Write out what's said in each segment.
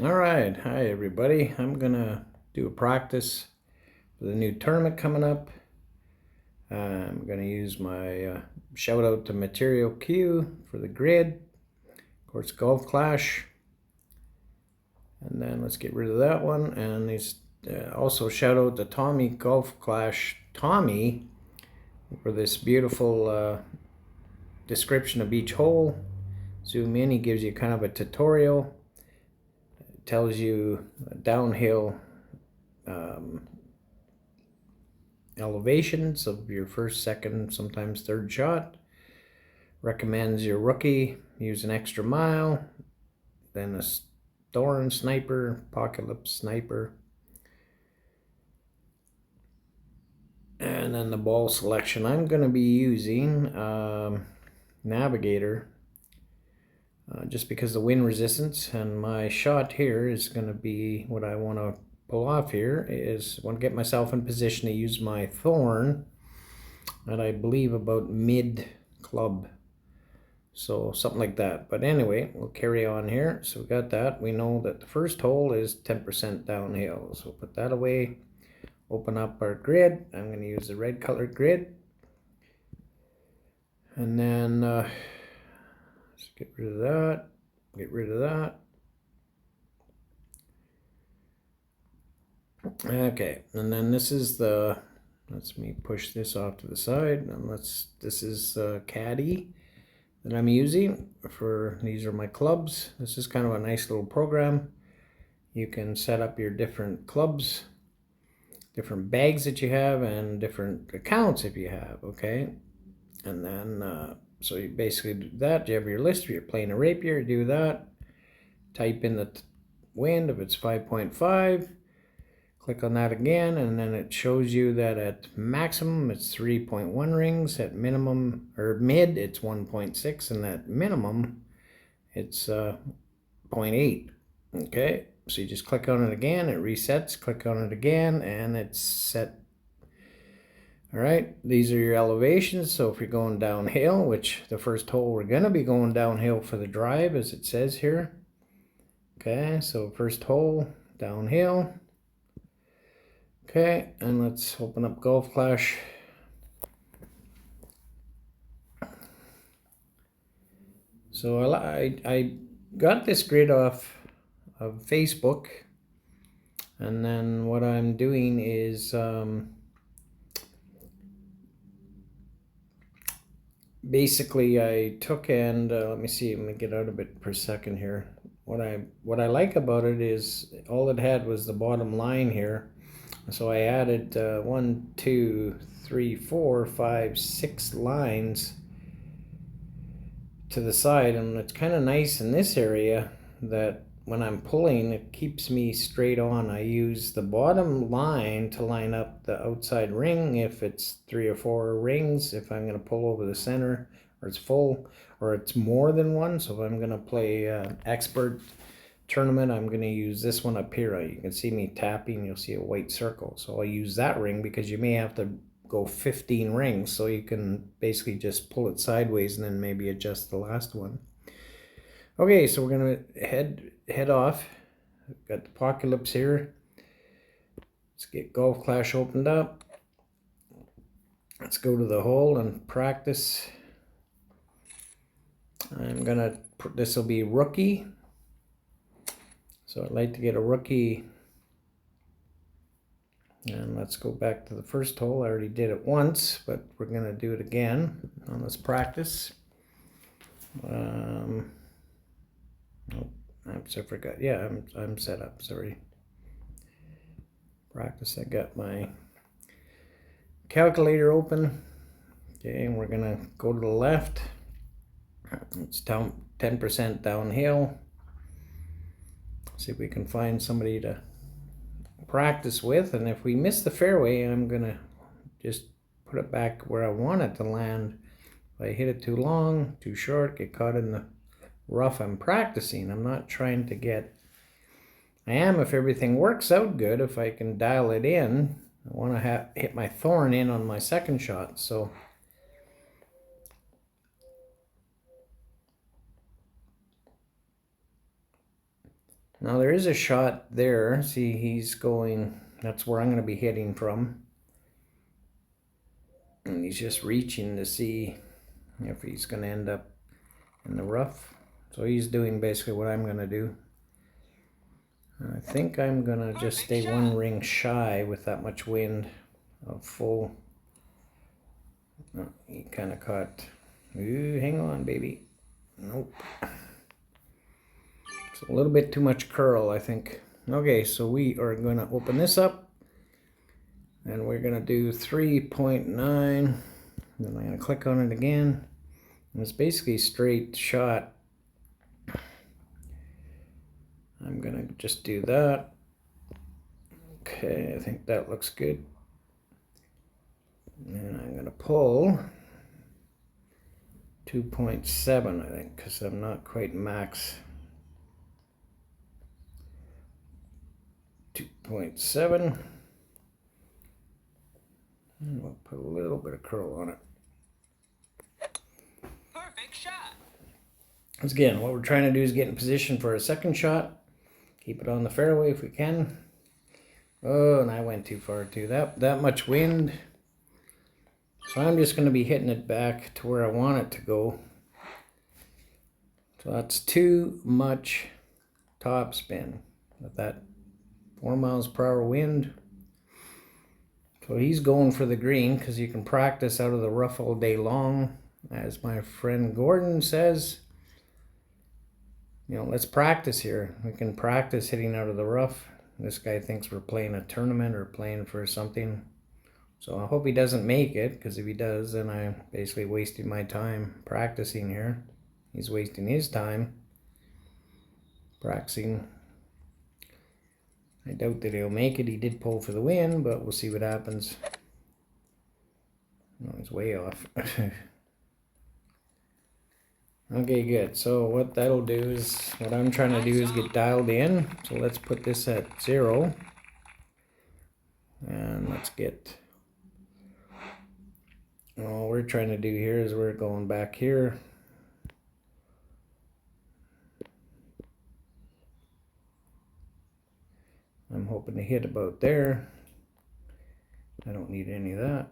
All right, hi everybody. I'm gonna do a practice for the new tournament coming up. I'm gonna use my shout out to Material Q for the grid, of course, Golf Clash, and then let's get rid of that one. And these also shout out to Tommy Golf Clash Tommy for this beautiful description of each hole. Zoom in, he gives you kind of a tutorial. It tells you downhill elevations of your first, second, sometimes third shot. Recommends your rookie use an extra mile, then a Thorn Sniper, Apocalypse Sniper, and then the ball selection. I'm going to be using Navigator just because the wind resistance, and my shot here is going to be what I want to pull off here is I want to get myself in position to use my Thorn at I believe about mid club, so something like that. But anyway, we'll carry on here. So we got that. We know that the first hole is 10% downhill, so we'll put that away. Open up our grid. I'm going to use the red colored grid, and then let's get rid of that, get rid of that. Okay, and then this is the, let's me push this off to the side, and this is caddy that I'm using for, these are my clubs. This is kind of a nice little program. You can set up your different clubs, different bags that you have, and different accounts if you have, okay? And then so you basically do that. You have your list. If you're playing a rapier, do that. Type in the wind if it's 5.5. Click on that again, and then it shows you that at maximum it's 3.1 rings, at minimum or mid it's 1.6, and at minimum it's 0.8. Okay, so you just click on it again, it resets, click on it again, and it's set. All right, these are your elevations. So if you're going downhill, which the first hole we're going to be going downhill for the drive as it says here. Okay, so first hole downhill. Okay, and let's open up Golf Clash. So I got this grid off of Facebook, and then what I'm doing is basically I took and let me see, let me get out of it per second here. What I like about it is all it had was the bottom line here. So I added 1, 2, 3, 4, 5, 6 lines to the side, and it's kind of nice in this area that when I'm pulling, it keeps me straight on. I use the bottom line to line up the outside ring if it's 3 or 4 rings, if I'm going to pull over the center, or it's full, or it's more than one. So if I'm going to play expert tournament, I'm going to use this one up here. You can see me tapping, you'll see a white circle. So I'll use that ring because you may have to go 15 rings, so you can basically just pull it sideways and then maybe adjust the last one. Okay, so we're going to head off. Got the Apocalypse here. Let's get Golf Clash opened up. Let's go to the hole and practice. I'm gonna, this will be rookie. So I'd like to get a rookie. And let's go back to the first hole. I already did it once, but we're gonna do it again on this practice. Oh, I forgot. Yeah, I'm set up. Sorry. Practice. I got my calculator open. Okay, and we're gonna go to the left. It's down 10% downhill. See if we can find somebody to practice with, and if we miss the fairway, I'm gonna just put it back where I want it to land. If I hit it too long, too short, get caught in the rough, I'm practicing. I'm not trying to get, I am if everything works out good, if I can dial it in. I want to hit my Thorn in on my second shot. So Now there is a shot there. See, he's going, that's where I'm going to be hitting from. And he's just reaching to see if he's going to end up in the rough. So he's doing basically what I'm going to do. I think I'm going to just stay one ring shy with that much wind of full. Oh, he kind of caught. Ooh, hang on, baby. Nope. It's a little bit too much curl, I think. Okay, so we are going to open this up. And we're going to do 3.9. Then I'm going to click on it again. And it's basically straight shot. I'm going to just do that. Okay, I think that looks good. And I'm going to pull 2.7, I think, because I'm not quite max. 2.7. And we'll put a little bit of curl on it. Perfect shot. Once again, what we're trying to do is get in position for a second shot. Keep it on the fairway if we can. Oh, and I went too far too. That much wind. So I'm just going to be hitting it back to where I want it to go. So that's too much top spin with that 4 miles per hour wind. So he's going for the green because you can practice out of the rough all day long. As my friend Gordon says, you know, let's practice here. We can practice hitting out of the rough. This guy thinks we're playing a tournament or playing for something. So I hope he doesn't make it, because if he does, then I'm basically wasting my time practicing here. He's wasting his time practicing. I doubt that he'll make it. He did pull for the win, but we'll see what happens. No, he's way off. Okay, good. So what that'll do is, what I'm trying to do is get dialed in. So let's put this at 0. And let's get, all we're trying to do here is we're going back here. I'm hoping to hit about there. I don't need any of that.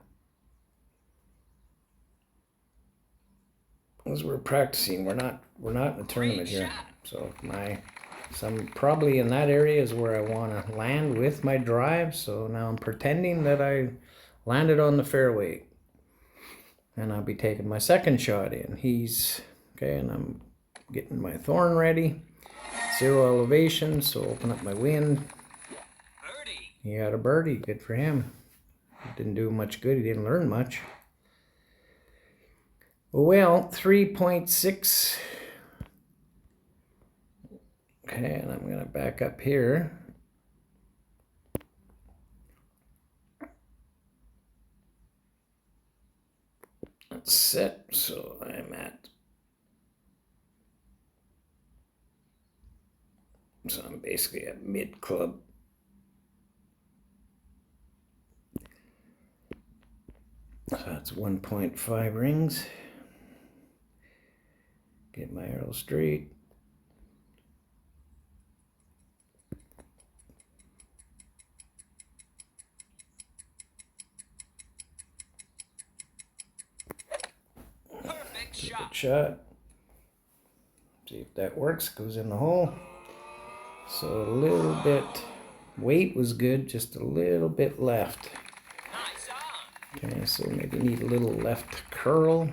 As we're practicing, we're not in a tournament here. So I'm probably in that area is where I want to land with my drive. So now I'm pretending that I landed on the fairway. And I'll be taking my second shot in. He's, okay, and I'm getting my thorn ready. 0 elevation, so open up my wind. Birdie. He got a birdie, good for him. Didn't do much good, he didn't learn much. Well, 3.6. Okay, and I'm gonna back up here. Let's set, so I'm at, so I'm basically at mid club. So that's 1.5 rings. Get my arrow straight. Perfect Take shot. a shot. See if that works. Goes in the hole. So a little bit, weight was good, just a little bit left. Nice on. Okay, so maybe need a little left curl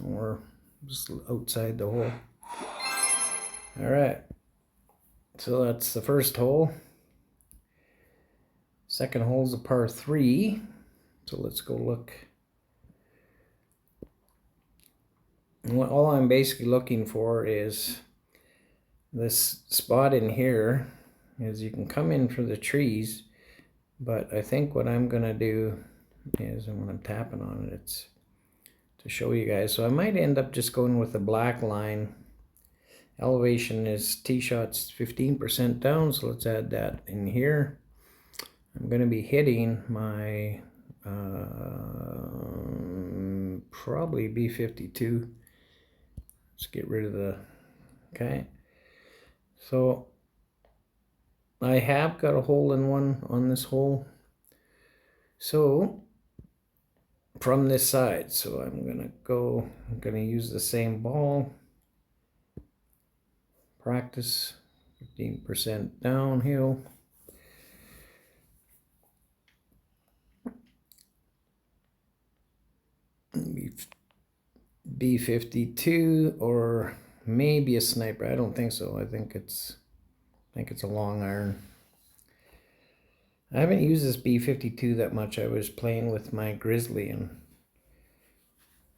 or just outside the hole. All right, so that's the first hole. Second hole's a par 3. So let's go look. And all I'm basically looking for is this spot in here. Is you can come in for the trees, but I think what I'm gonna do is, and when I'm tapping on it, it's to show you guys. So I might end up just going with the black line. Elevation is tee shots 15% down, so let's add that in here. I'm going to be hitting my probably B52. Let's get rid of the, okay. So I have got a hole in one on this hole. So from this side, so I'm gonna use the same ball. Practice 15% downhill. B52 or maybe a sniper. I don't think so. I think it's a long iron. I haven't used this B52 that much. I was playing with my Grizzly and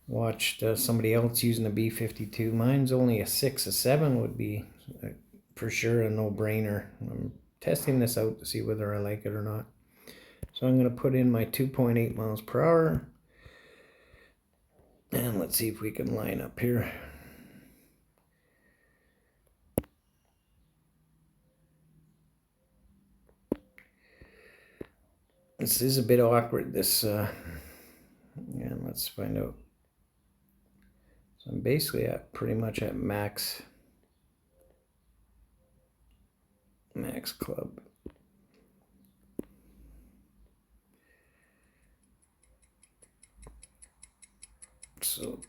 watched somebody else using a B52. Mine's only a 6. A 7 would be for sure a no-brainer. I'm testing this out to see whether I like it or not. So I'm going to put in my 2.8 miles per hour. And let's see if we can line up here. This is a bit awkward, this, and let's find out. So I'm basically pretty much at max club. So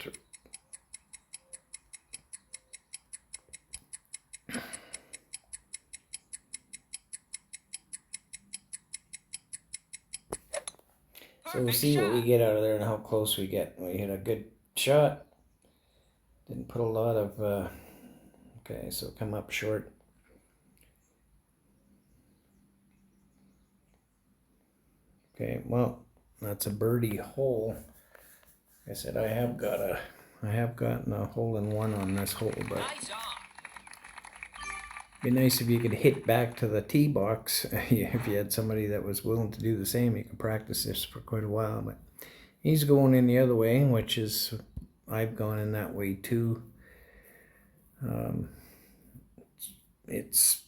we'll see what we get out of there and how close we get. We hit a good shot. Didn't put a lot of, okay, so come up short. Okay, well, that's a birdie hole. Like I said, I have gotten a hole in one on this hole, but it'd be nice if you could hit back to the tee box. If you had somebody that was willing to do the same, you could practice this for quite a while. But he's going in the other way, which is, I've gone in that way too. It's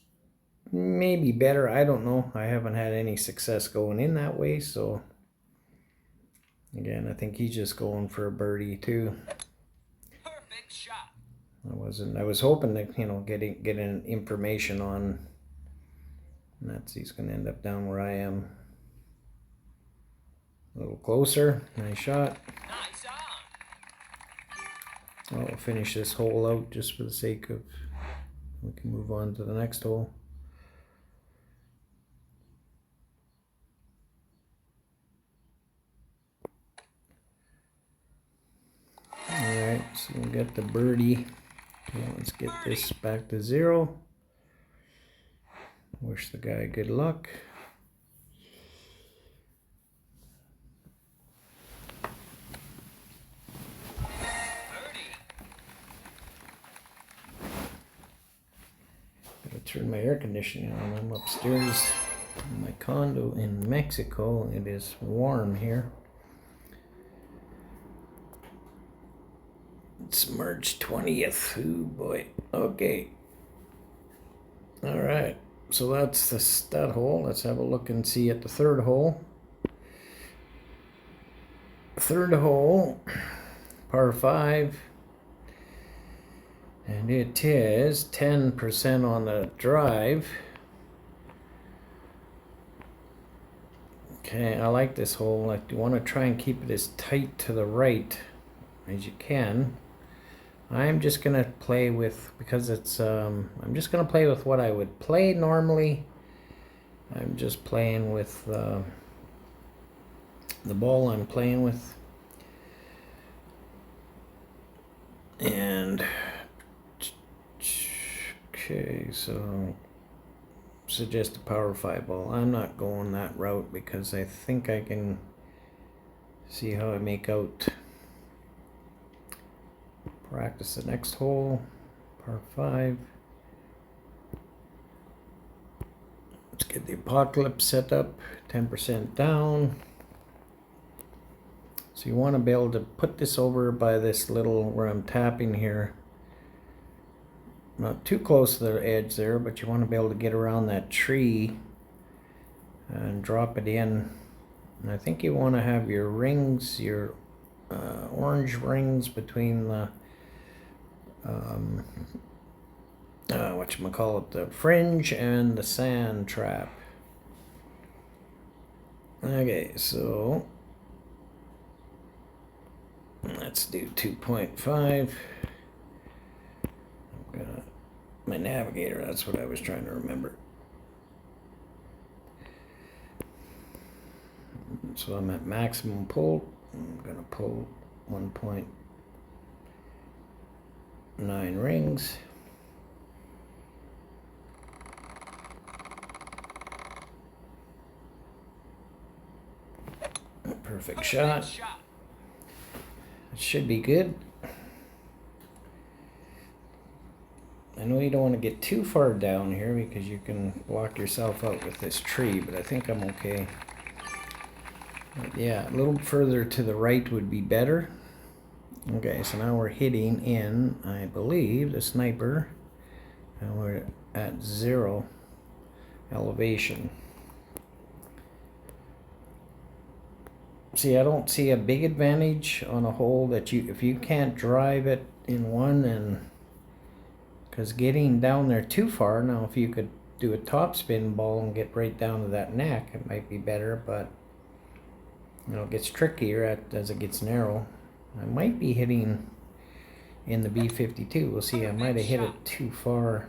maybe better. I don't know. I haven't had any success going in that way, so again, I think he's just going for a birdie too. Perfect shot. I was hoping to, get an information on, and that's, he's going to end up down where I am. A little closer. Nice shot. Nice on. I'll finish this hole out just for the sake of, we can move on to the next hole. Alright, so we'll get the birdie. Okay, let's get this back to 0. Wish the guy good luck. Gotta turn my air conditioning on. I'm upstairs in my condo in Mexico. It is warm here. It's March 20th. Oh boy. Okay. Alright. So that's the stud hole. Let's have a look and see at the third hole. Third hole, par 5. And it is 10% on the drive. Okay, I like this hole. You want to try and keep it as tight to the right as you can. I'm just gonna play with, because it's I'm just gonna play with what I would play normally. I'm just playing with the ball I'm playing with, and okay, so suggest a power 5 ball. I'm not going that route because I think I can see how I make out. Practice the next hole, par 5. Let's get the apocalypse set up, 10% down. So you want to be able to put this over by this little, where I'm tapping here. Not too close to the edge there, but you want to be able to get around that tree and drop it in. And I think you want to have your rings, your orange rings between the whatchamacallit, the fringe and the sand trap. Okay, so let's do 2.5. My navigator, that's what I was trying to remember. So I'm at maximum pull. I'm gonna pull 1.9 rings. Perfect shot. It should be good. I know you don't want to get too far down here because you can block yourself out with this tree, but I think I'm okay. But yeah, a little further to the right would be better. Okay, so now we're hitting in, I believe, the sniper, and we're at 0 elevation. See, I don't see a big advantage on a hole that if you can't drive it in one, and because getting down there too far, now if you could do a top spin ball and get right down to that neck, it might be better, but you know, it gets trickier as it gets narrow. I might be hitting in the B-52. We'll see. I might have hit it too far.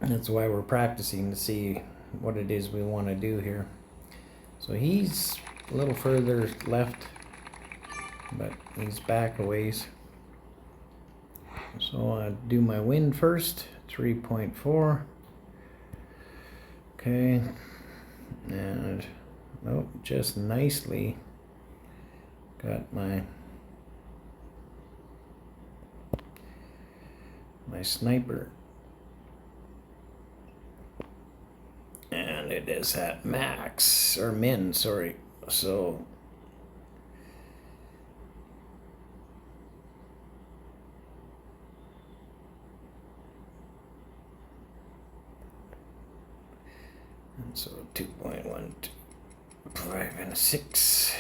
That's why we're practicing to see what it is we want to do here. So he's a little further left, but he's back a ways. So I'll do my wind first, 3.4. Okay, and oh, just nicely got my sniper. And it is at max, or min, sorry. So and so 2.125 and a 6.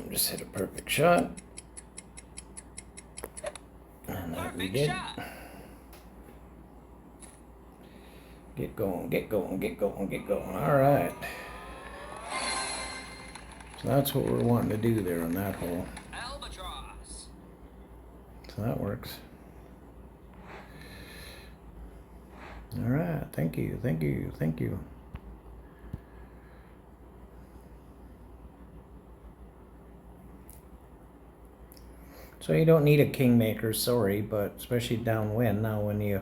Just hit a perfect shot. And that we did. Get going, get going, get going, get going. All right. So that's what we're wanting to do there on that hole. Albatross. So that works. All right. Thank you, thank you, thank you. So you don't need a Kingmaker, sorry, but especially downwind. Now when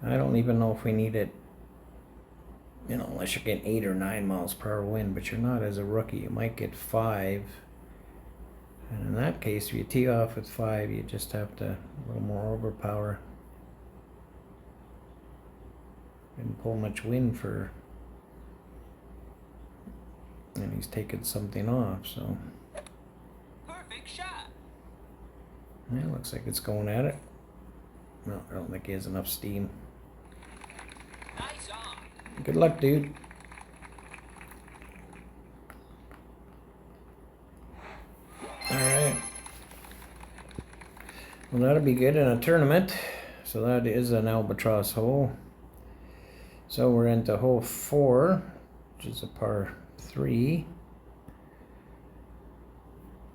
I don't even know if we need it, you know, unless you're getting 8 or 9 miles per hour wind, but you're not as a rookie. You might get 5. And in that case, if you tee off with 5, you just have to a little more overpower. Didn't pull much wind for, and he's taking something off, so. Perfect shot. Yeah, looks like it's going at it. No, I don't think he has enough steam. Nice on. Good luck, dude. Alright. Well, that'll be good in a tournament. So that is an albatross hole. So we're into hole 4, which is a par 3.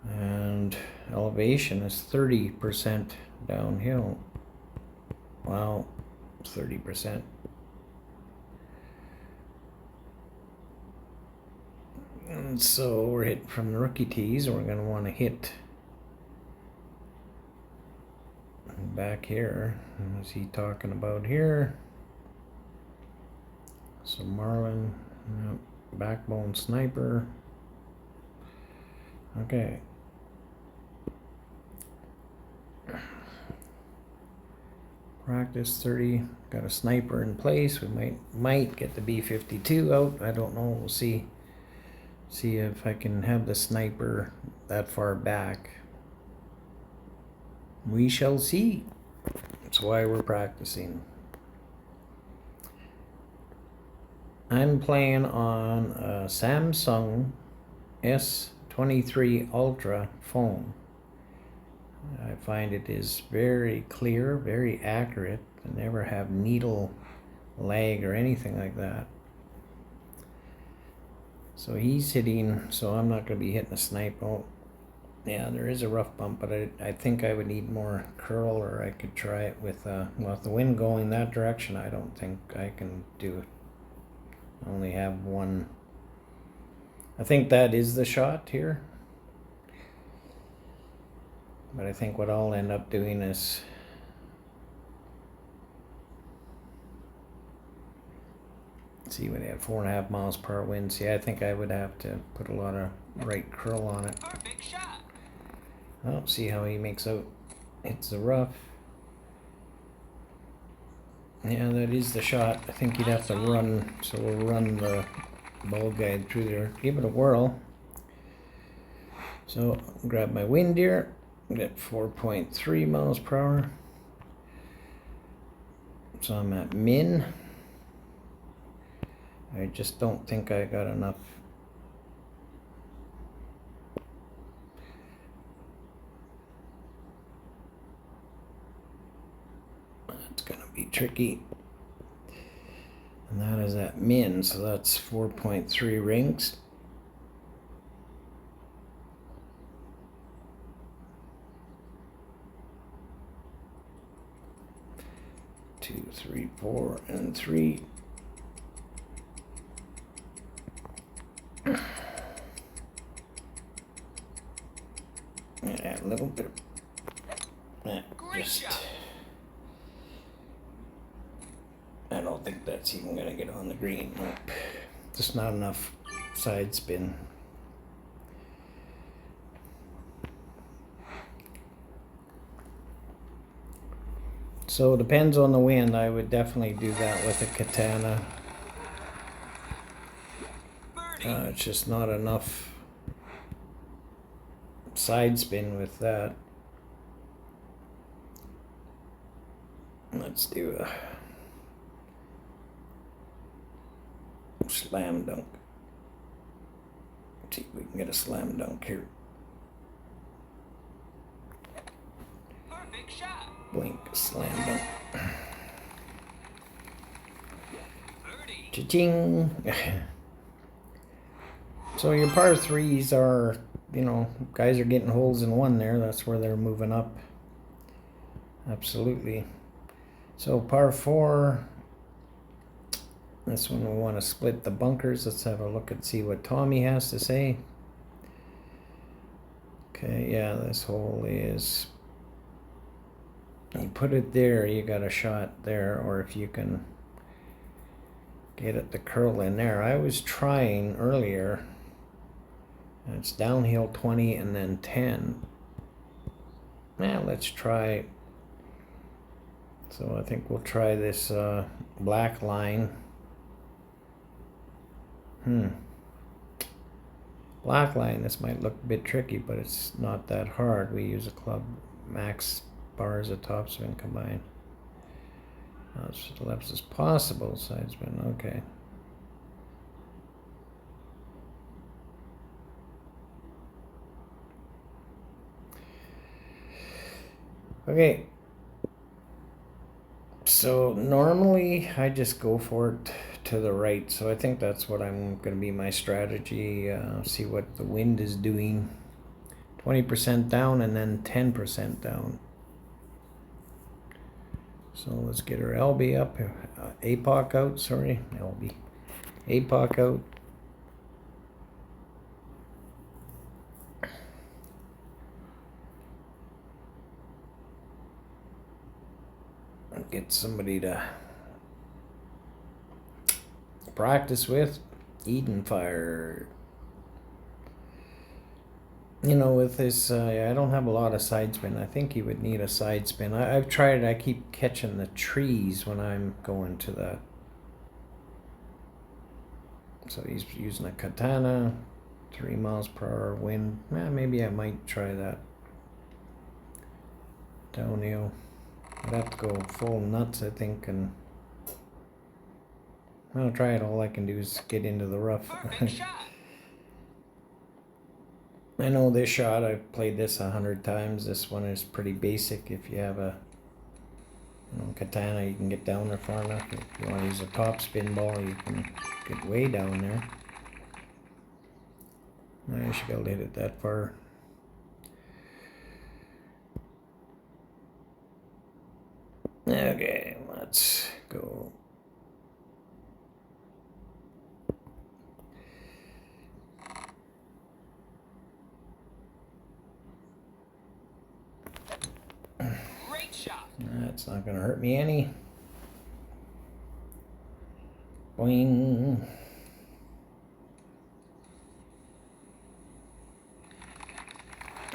And elevation is 30% downhill. Wow, 30%. And so we're hitting from the rookie tees, and we're going to want to hit back here. What's he talking about here? So Marlin, yep, backbone sniper. Okay. Practice 30. Got a sniper in place. We might get the B-52 out. I don't know. We'll see. See if I can have the sniper that far back. We shall see. That's why we're practicing. I'm playing on a Samsung S 23 Ultra foam. I find it is very clear, very accurate. I never have needle lag or anything like that. So he's hitting, so I'm not going to be hitting a snipe. Oh, yeah, there is a rough bump, but I think I would need more curl, or I could try it with, well, with the wind going that direction, I don't think I can do it. I only have one. I think that is the shot here. But I think what I'll end up doing is see, when they have 4.5 miles per hour wind. See, I think I would have to put a lot of right curl on it. Perfect shot. Oh, see how he makes out. Hits the rough. Yeah, that is the shot. I think you'd have to run, so we'll run the ball guide through there. Give it a whirl. So, grab my wind here. Get 4.3 miles per hour. So I'm at min. I just don't think I got enough. It's gonna be tricky. And that is at min, so that's 4.3 rings. Two, three, 4, and 3. Yeah, a little bit. Great shot. I don't think that's even gonna get on the green. Nope. Just not enough side spin. So it depends on the wind. I would definitely do that with a katana. It's just not enough side spin with that. Let's do a slam dunk. See if we can get a slam dunk here. Perfect shot. Blink, slam dunk. Birdie. Cha-ching! So your par threes are, you know, guys are getting holes in one there. That's where they're moving up. Absolutely. So par 4. This one we want to split the bunkers. Let's have a look and see what Tommy has to say. Okay, yeah, this hole is... You put it there, you got a shot there, or if you can get it to curl in there. I was trying earlier. It's downhill 20 and then 10. Now let's try. So I think we'll try this black line. Black line, this might look a bit tricky, but it's not that hard. We use a club max bars of topspin combined. As left as possible, side spin, okay. Okay. So normally I just go for it to the right. So I think that's what I'm going to be my strategy. See what the wind is doing. 20% down and then 10% down. So let's get our LB up. APOC out, sorry. LB. APOC out. Get somebody to practice with. Eden Fire. You know, with this, I don't have a lot of side spin. I think you would need a side spin. I've tried it. I keep catching the trees when I'm going to that. So he's using a katana, 3 miles per hour wind. Maybe I might try that. Downhill. I'd have to go full nuts, I think, and I'll try it. All I can do is get into the rough. Perfect shot. I know this shot, I've played this 100 times. This one is pretty basic. If you have a katana, you can get down there far enough. If you want to use a top spin ball, you can get way down there. I should be able to hit it that far. Okay, let's go. Great shot. That's not gonna hurt me any. Boing.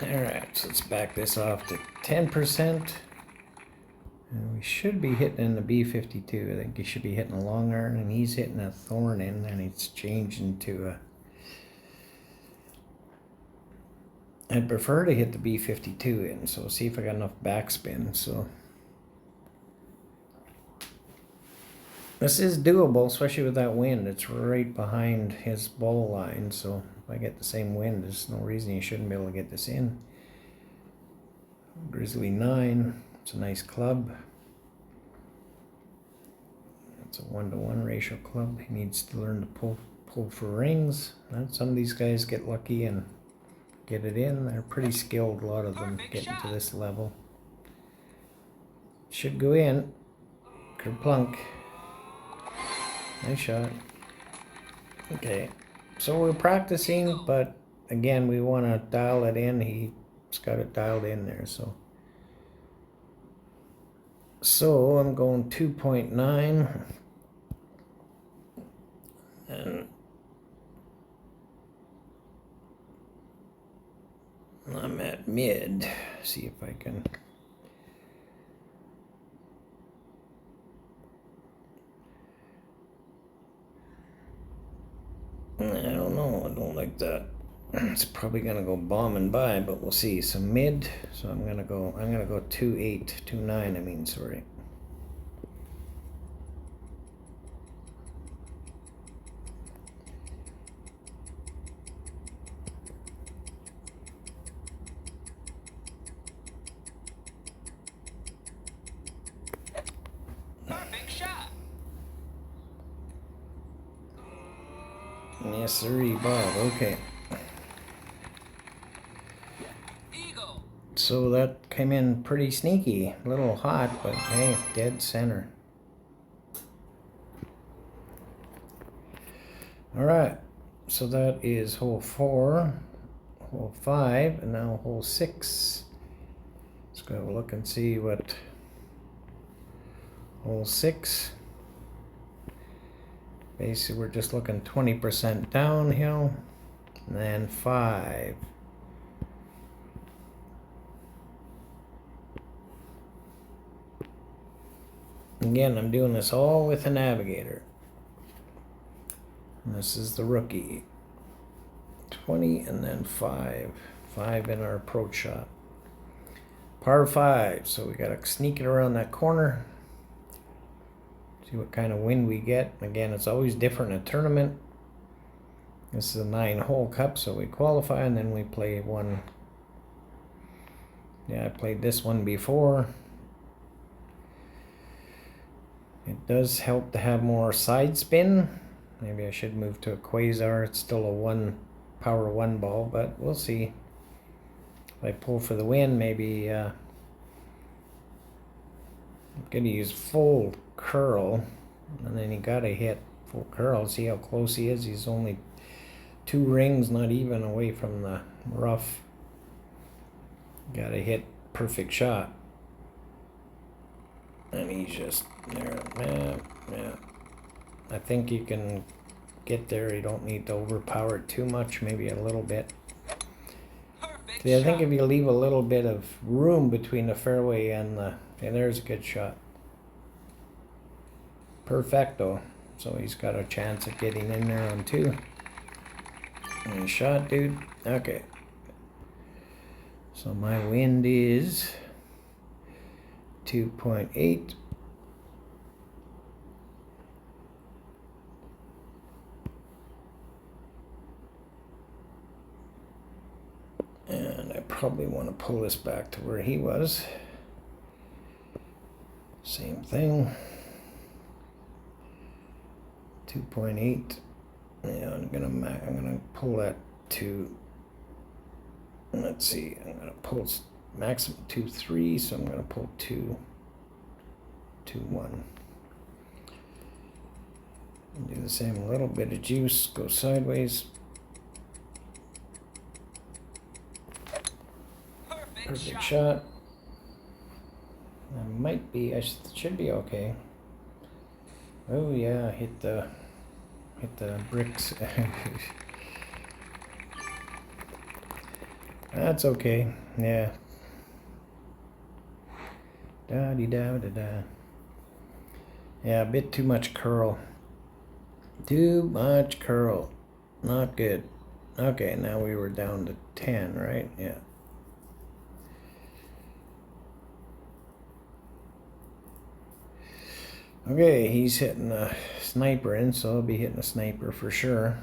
Alright, so let's back this off to 10%. And we should be hitting in the B-52. I think he should be hitting a long iron, and he's hitting a thorn in, and it's changing to a... I'd prefer to hit the B-52 in, so see if I got enough backspin. So this is doable, especially with that wind. It's right behind his ball line, so if I get the same wind, there's no reason you shouldn't be able to get this in. Grizzly 9. It's a nice club. It's a 1-to-1 ratio club. He needs to learn to pull for rings. Some of these guys get lucky and get it in. They're pretty skilled, a lot of them, getting to this level. Should go in. Kerplunk. Nice shot. Okay, so we're practicing, but again, we want to dial it in. He's got it dialed in there, so I'm going 2.9, and I'm at mid. See if I can. I don't know. I don't like that. It's probably gonna go bombing by, but we'll see. So mid. So I'm gonna go 2.8, 2.9. I mean, sorry. Perfect shot. Yes, sirree, Bob. Okay. Eagle. So that came in pretty sneaky. A little hot, but hey, dead center. Alright. So that is hole 4, hole 5, and now hole 6. Let's go have a look and see what hole 6. Basically, we're just looking 20% downhill, and then 5. Again, I'm doing this all with a navigator. And this is the rookie. 20 and then 5. 5 in our approach shot. Par 5, so we gotta sneak it around that corner. See what kind of wind we get. Again, it's always different in a tournament. This is a 9-hole cup, so we qualify and then we play one. Yeah, I played this one before. It does help to have more side spin. Maybe I should move to a Quasar. It's still a power 1 ball, but we'll see. If I pull for the win, maybe I'm gonna use full curl, and then you gotta hit full curl. See how close he is. He's only 2 rings, not even, away from the rough. Gotta hit perfect shot, and he's just there. Yeah. I think you can get there. You don't need to overpower it too much. Maybe a little bit. Perfect See, I think shot. if you leave a little bit of room between the fairway and the... Okay, there's a good shot. Perfecto. So he's got a chance of getting in there on 2. Nice shot, dude. Okay. So my wind is 2.8. probably want to pull this back to where he was. Same thing. 2.8. Yeah, I'm gonna pull that to. Let's see. I'm gonna pull maximum 2.3, so I'm gonna pull 2.1. Do the same. A little bit of juice. Go sideways. Perfect shot. I might be. I should be okay. Oh yeah, hit the bricks. That's okay. Yeah. Da dee da da da. Yeah, a bit too much curl. Too much curl. Not good. Okay, now we were down to 10, right? Yeah. Okay, he's hitting a sniper in, so I'll be hitting a sniper for sure.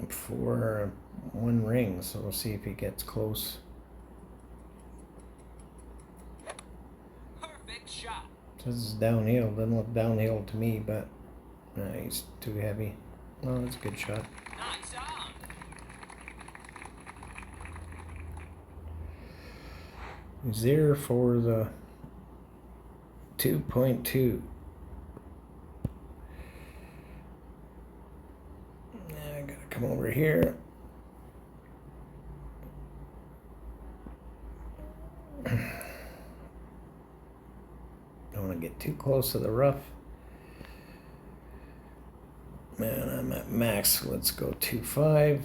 For one ring, so we'll see if he gets close. Perfect shot. This is downhill. Doesn't look downhill to me, but he's too heavy. Oh, that's a good shot. Nice on. He's there for the 2.2. I gotta come over here. Don't want to get too close to the rough. Man, I'm at max. Let's go 2.5.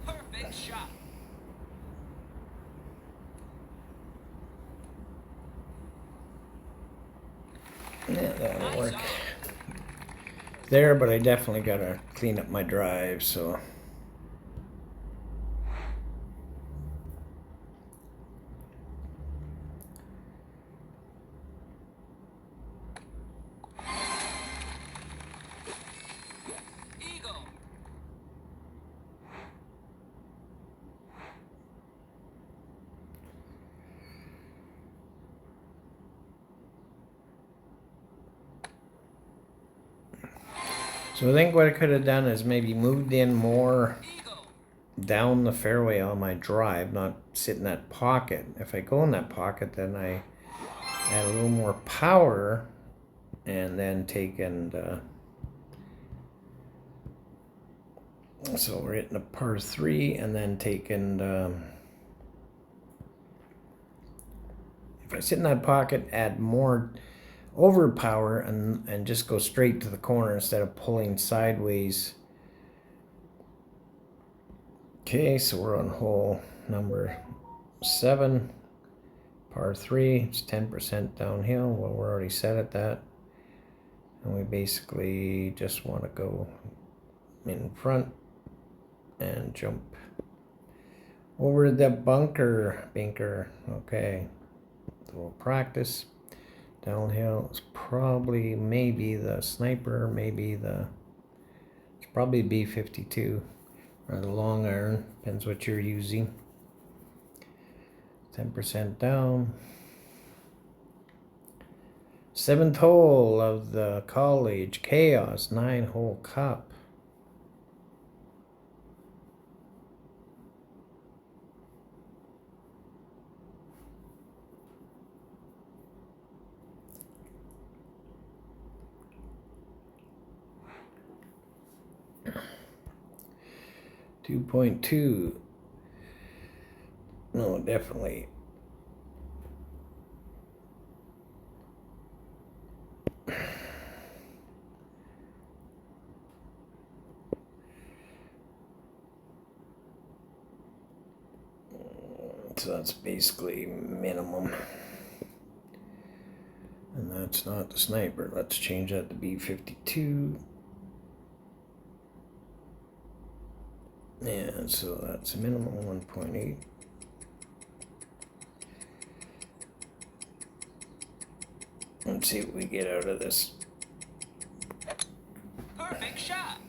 Perfect shot. Yeah, that'll Nice work. on. There, but I definitely gotta clean up my drive, so. Eagle. So I think what I could have done is maybe moved in more Eagle. down the fairway on my drive, not sit in that pocket. If I go in that pocket, then I add a little more power and then take and so we're hitting a par 3 and then take and if I sit in that pocket, add more overpower and just go straight to the corner instead of pulling sideways. Okay, so we're on hole number 7, par 3. It's 10% downhill. Well, we're already set at that. And we basically just want to go in front and jump over the binker. Okay, so we'll practice. Downhill is probably maybe the sniper, it's probably B52 or the long iron, depends what you're using. 10% down. 7th hole of the College Chaos 9-hole cup. .2. No, definitely. So that's basically minimum. it's not the sniper. Let's change that to B52. And so that's a minimum 1.8. Let's see what we get out of this. Perfect shot.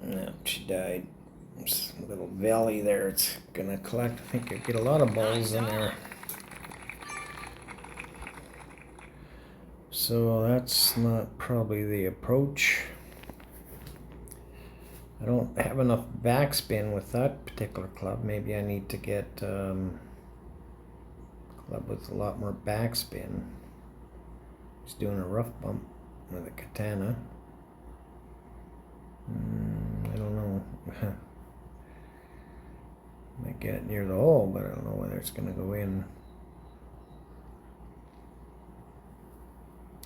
No, she died. There's a little valley there. It's gonna collect. I think I get a lot of balls in there. So that's not probably the approach. I don't have enough backspin with that particular club. Maybe I need to get a club with a lot more backspin. Just doing a rough bump with a katana. I don't know. Might get it near the hole, but I don't know whether it's gonna go in.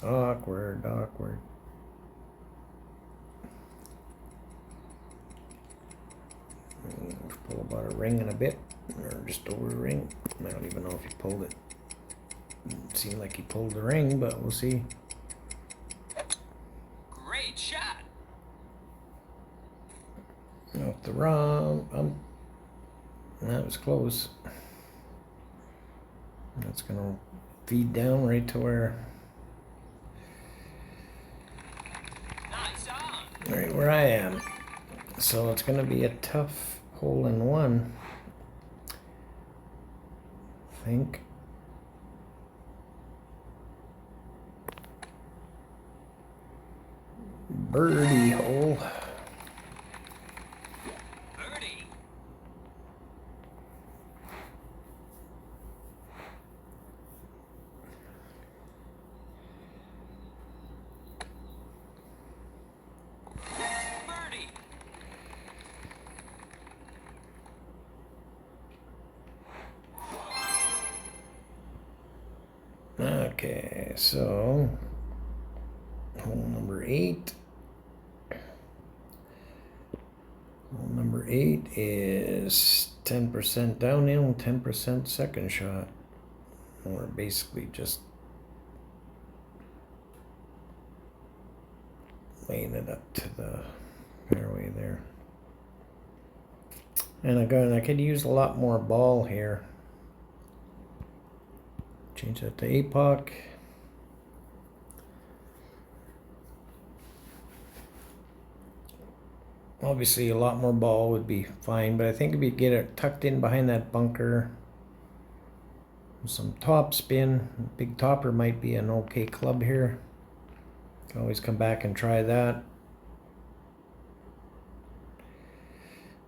Awkward, awkward. Pull about a ring and a bit, or just over a ring. I don't even know if he pulled it. It seemed like he pulled the ring, but we'll see. Great shot. Off the wrong. That was close. That's gonna feed down right to where. Nice on. Right where I am. So it's gonna be a tough hole in one. I think. Birdie hole. Birdie. Birdie. Okay, so hole number 8. Hole number 8 is 10% downhill, 10% second shot. Or basically just laying it up to the fairway there. And again, I could use a lot more ball here. Change that to APOC. Obviously, a lot more ball would be fine, but I think if you get it tucked in behind that bunker, some top spin, big topper might be an okay club here. Can always come back and try that.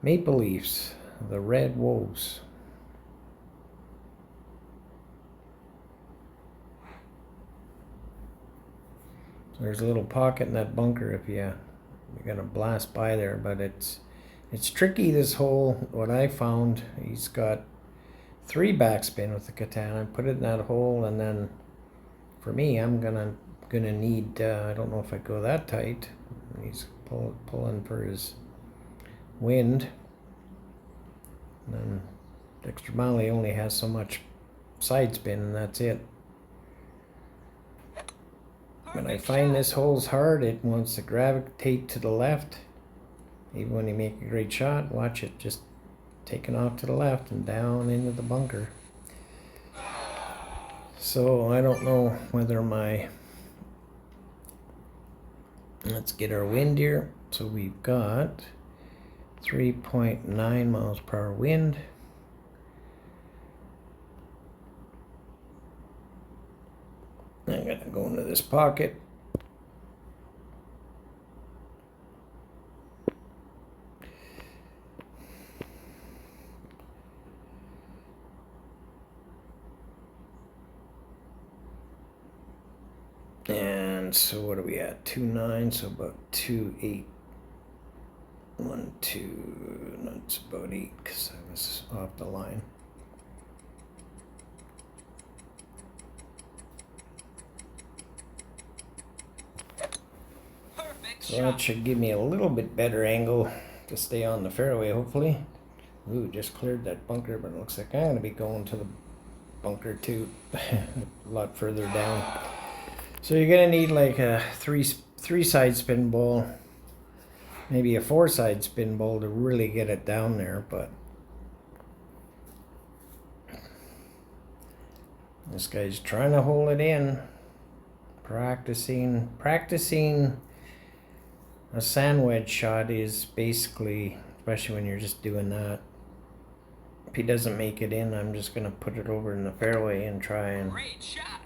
Maple Leafs, the Red Wolves. There's a little pocket in that bunker if you're gonna blast by there, but it's tricky, this hole. What I found, he's got 3 backspin with the katana. Put it in that hole, and then for me, I'm gonna need. I don't know if I go that tight. He's pulling for his wind. And then Dexter Molly only has so much side spin, and that's it. When I find this hole's hard, it wants to gravitate to the left. Even when you make a great shot, watch it just taking off to the left and down into the bunker. So I don't know whether let's get our wind here. So we've got 3.9 miles per hour wind. I'm gonna go into this pocket. And so what are we at? 2.9, so about 2.8. 1, 2, that's about 8 because I was off the line. Perfect So that shot. should give me a little bit better angle to stay on the fairway, hopefully. Ooh, just cleared that bunker, but it looks like I'm going to be going to the bunker too. A lot further down. So you're going to need like a three side spin ball. Maybe a 4-side spin ball to really get it down there, but this guy's trying to hold it in. Practicing a sand wedge shot is basically, especially when you're just doing that. If he doesn't make it in, I'm just going to put it over in the fairway and try and Great shot.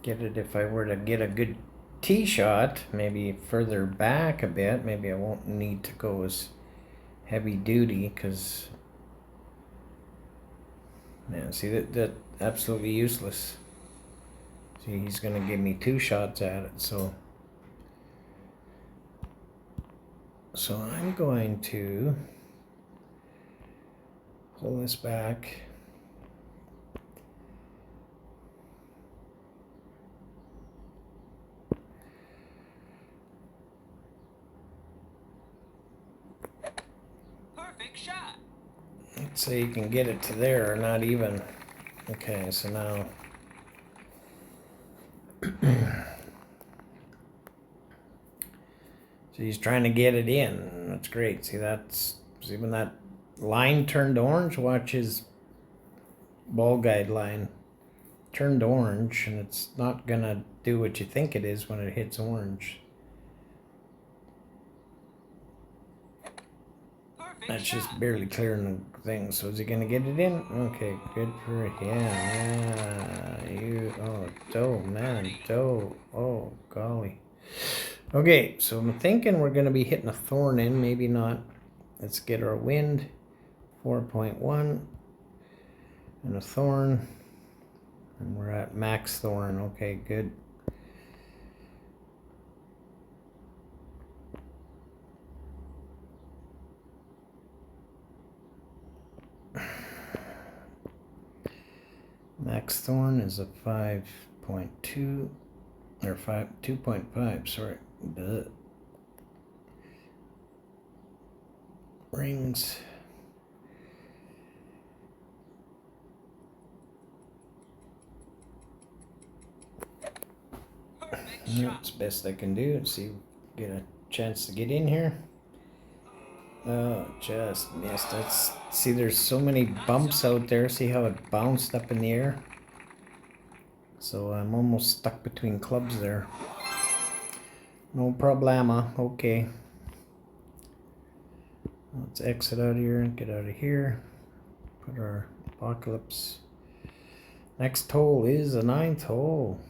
get it. If I were to get a good tee shot, maybe further back a bit, maybe I won't need to go as heavy duty, because man, see that absolutely useless. See, he's going to give me 2 shots at it, so I'm going to pull this back. Perfect shot. Let's say you can get it to there, or not even. Okay, so now so he's trying to get it in. That's great. See, see when that line turned orange, watch his ball guide line turned orange, and it's not gonna do what you think it is when it hits orange. Perfect That's shot. just barely clearing the thing. So is he gonna get it in? Okay, good for it. Yeah, you. Oh, doe, man, doe. Oh, golly. Okay, so I'm thinking we're gonna be hitting a thorn in. Maybe not. Let's get our wind. 4.1 and a thorn, and we're at max thorn. Okay, good. Max thorn is a 5.2 or 2.5. Sorry. Duh. Rings. Perfect Yeah, shot. it's best I can do. See, get a chance to get in here. Oh, just missed. See, there's so many bumps out there. See how it bounced up in the air? So I'm almost stuck between clubs there. No problema. Okay. Let's exit out of here and get out of here. Put our apocalypse. Next hole is the 9th hole.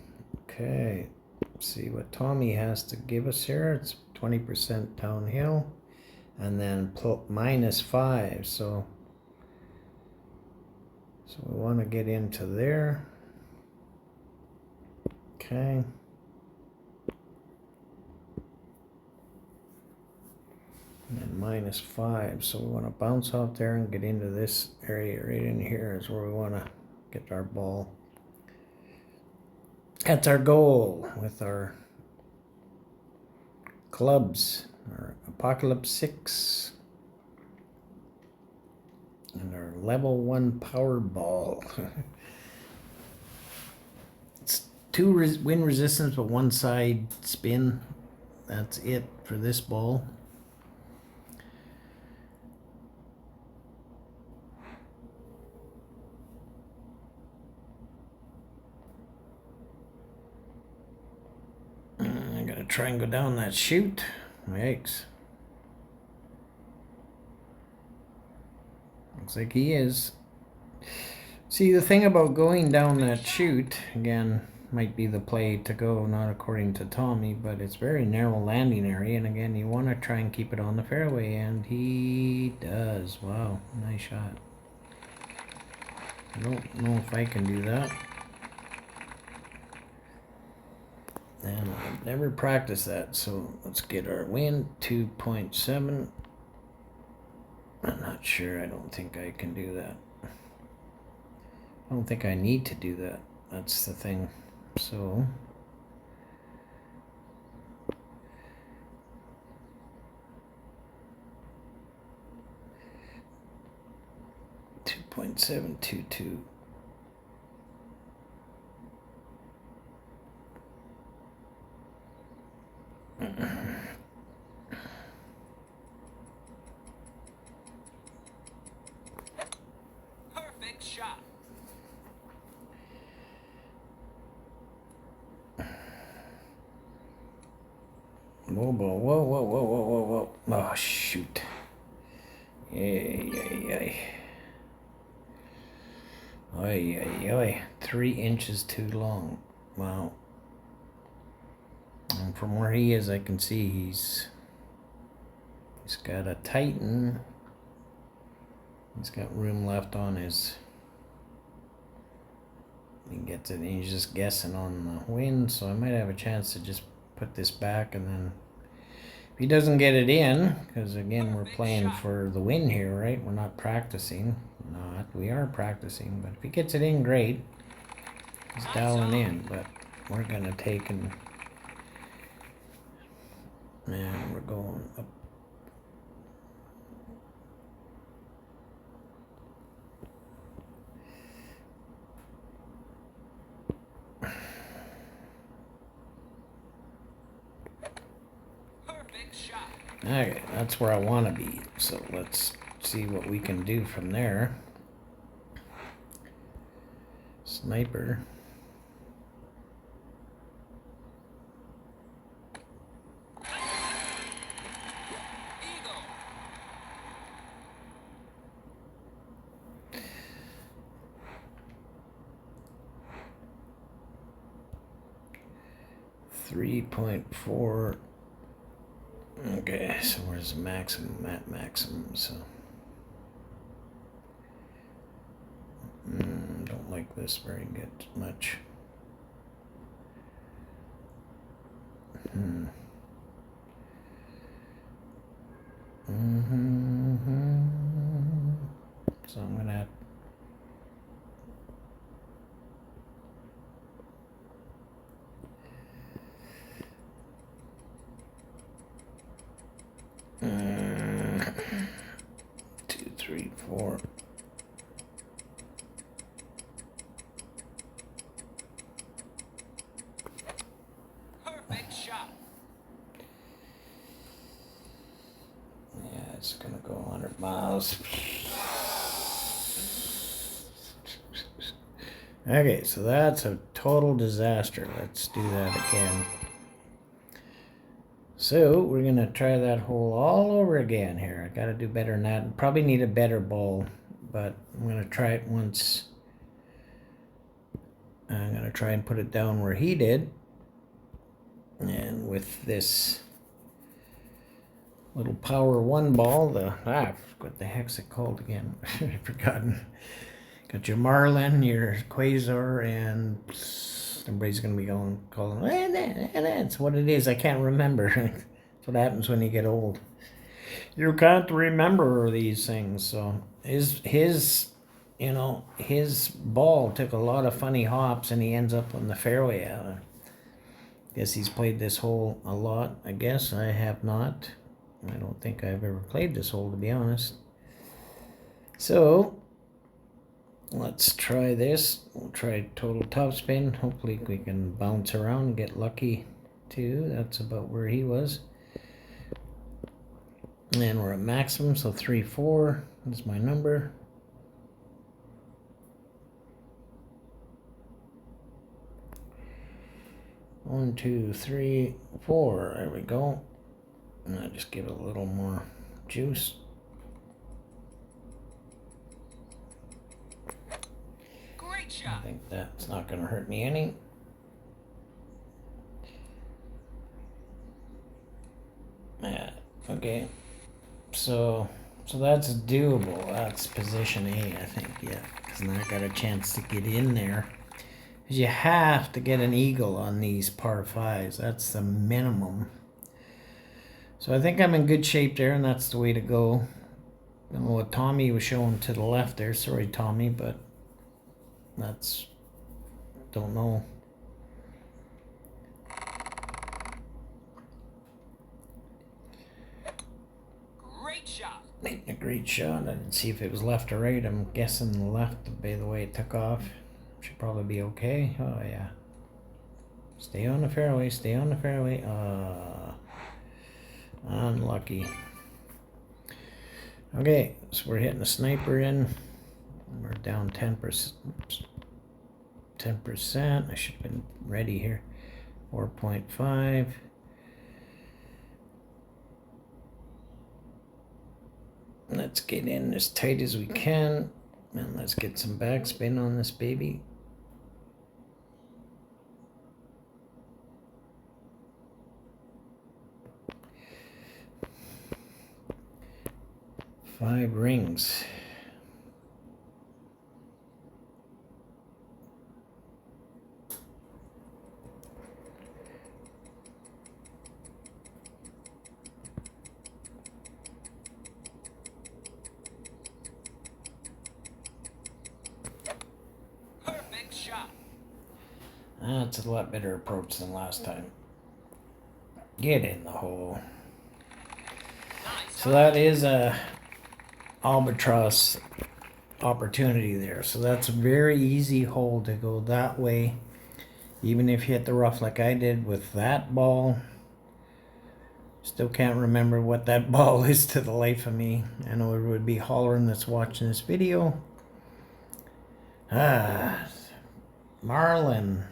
Okay. Let's see what Tommy has to give us here. It's 20% downhill. And then -5. So we want to get into there. Okay. And then -5. So we want to bounce out there and get into this area right in here is where we want to get our ball. That's our goal with our clubs, our Apocalypse 6, and our level 1 power ball. It's 2 wind resistance, but 1 side spin. That's it for this ball. I gotta try and go down that chute. Yikes. Looks like he is. See, the thing about going down that chute, again, might be the play to go, not according to Tommy, but it's very narrow landing area, and again, you want to try and keep it on the fairway, and he does. Wow, nice shot. I don't know if I can do that. And I've never practiced that, so let's get our wind, 2.7. I'm not sure, I don't think I can do that. I don't think I need to do that. That's the thing. So 3.722. Perfect shot. Whoa, whoa, whoa, whoa, whoa, whoa, whoa, whoa. Oh, shoot. Yay, yay, yay. Oy, oy, oy. 3 inches too long. Wow. And from where he is, I can see he's got a Titan. He's got room left on his. He gets it, and he's just guessing on the wind, so I might have a chance to just put this back, and then if he doesn't get it in, because again we're playing for the win here, right? We're not practicing. We are practicing, but if he gets it in, great. He's dialing in, but we're gonna take and we're going up. Perfect shot. Okay, that's where I want to be. So let's see what we can do from there. Sniper. Eagle. 3.4. Okay, so where's the maximum at maximum? So don't like this very good much. So I'm gonna have two, three, four. Perfect shot. Yeah, it's gonna go 100 miles. Okay, so that's a total disaster. Let's do that again. So we're gonna try that hole all over again here. I gotta do better than that. Probably need a better ball, but I'm gonna try it once. I'm gonna try and put it down where he did. And with this little Power 1 ball, what the heck's it called again? I've forgotten. Got your Marlin, your Quasar, and everybody's gonna be calling. That's what it is. I can't remember. That's what happens when you get old. You can't remember these things. So his ball took a lot of funny hops, and he ends up on the fairway. Guess he's played this hole a lot. I guess I have not. I don't think I've ever played this hole, to be honest. So let's try this. We'll try total topspin. Hopefully we can bounce around and get lucky too. That's about where he was. And we're at maximum, so 3-4 is my number. One, two, three, four. There we go. And I just give it a little more juice. Great I shot. think that's not going to hurt me any. Yeah. Okay. So that's doable. That's position A, I think. Yeah, because now I got a chance to get in there. Because you have to get an eagle on these par fives. That's the minimum. So I think I'm in good shape there, and that's the way to go. I don't know what Tommy was showing to the left there. Sorry, Tommy, but that's... don't know. Great shot. great shot. I didn't see if it was left or right. I'm guessing left by the way it took off. Should probably be okay. Oh yeah. Stay on the fairway, stay on the fairway. Unlucky. Okay, so we're hitting a sniper in. We're down 10%. 10%. I should have been ready here. 4.5. Let's get in as tight as we can. And let's get some backspin on this baby. Five rings. Perfect shot. That's a lot better approach than last time. Get in the hole. Nice. So that is a albatross opportunity there. So that's a very easy hole to go that way. Even if you hit the rough like I did with that ball. Still can't remember what that ball is to the life of me. I know it would be hollering that's watching this video. Marlin.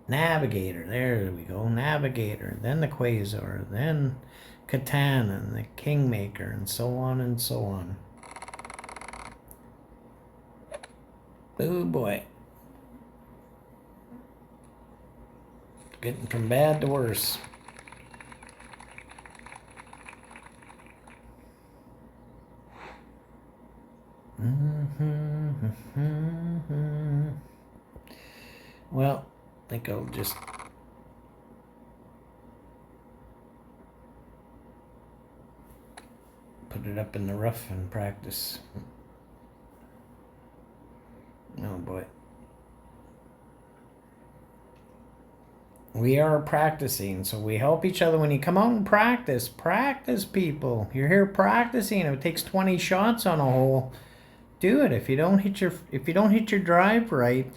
Navigator. There we go. Navigator. Then the Quasar. Then Katana and the Kingmaker and so on and so on. Oh boy. Getting from bad to worse. Well, I think I'll just put it up in the rough and practice. Oh boy. We are practicing, so we help each other. When you come out and practice, people. You're here practicing. If it takes 20 shots on a hole, do it. If you don't hit your drive right,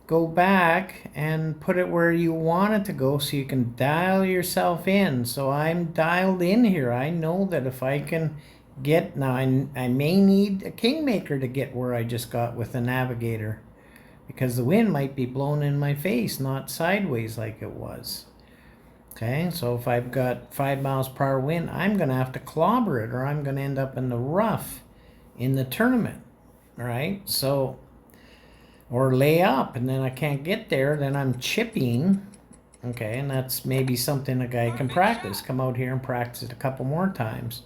go back and put it where you want it to go so you can dial yourself in. So I'm dialed in here. I know that if I can get, now I may need a Kingmaker to get where I just got with the Navigator, because the wind might be blowing in my face, not sideways like it was. Okay, so if I've got 5 miles per hour wind, I'm going to have to clobber it, or I'm going to end up in the rough in the tournament. All right, so, or lay up, and then I can't get there, then I'm chipping. Okay, and that's maybe something a guy can practice. Come out here and practice it a couple more times.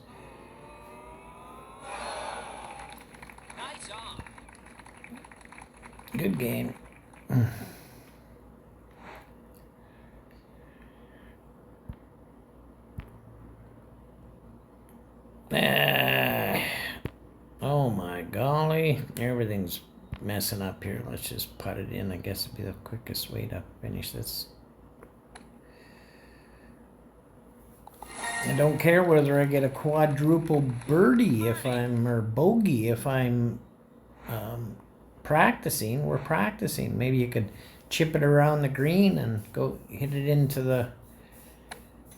Nice on. Good game. Oh my golly. Everything's messing up here. Let's just put it in. I guess it'd be the quickest way to finish this. I don't care whether I get a quadruple birdie if I'm, or bogey if I'm practicing. We're practicing. Maybe you could chip it around the green and go hit it into the,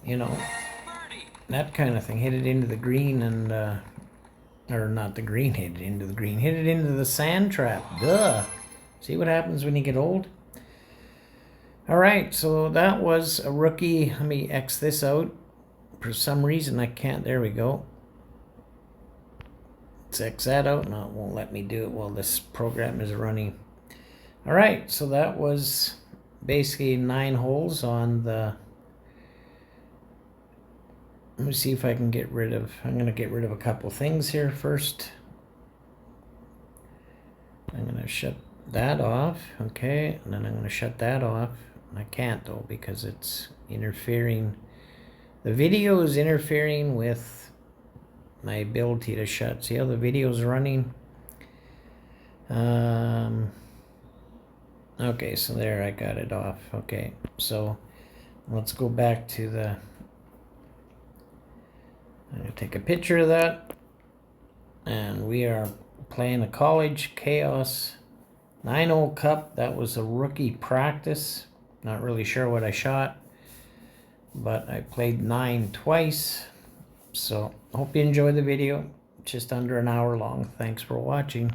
you know, Birdie. that kind of thing. Hit it into the green and, or not the green, hit it into the green. Hit it into the sand trap. Duh. See what happens when you get old? All right, so that was a rookie. Let me X this out. For some reason I can't. There we go. Let's X that out. No, it won't let me do it while this program is running. All right, so that was basically 9 holes on the. Let me see if I can get rid of. I'm going to get rid of a couple things here first. I'm going to shut that off. Okay, and then I'm going to shut that off. I can't though because it's interfering. The video is interfering with my ability to shut. See how the video is running? Okay, so there, I got it off. Okay, so let's go back to the I'm gonna take a picture of that. And we are playing a College Chaos 9-hole cup. That was a rookie practice. Not really sure what I shot, but I played 9 twice. So hope you enjoy the video. Just under an hour long. Thanks for watching.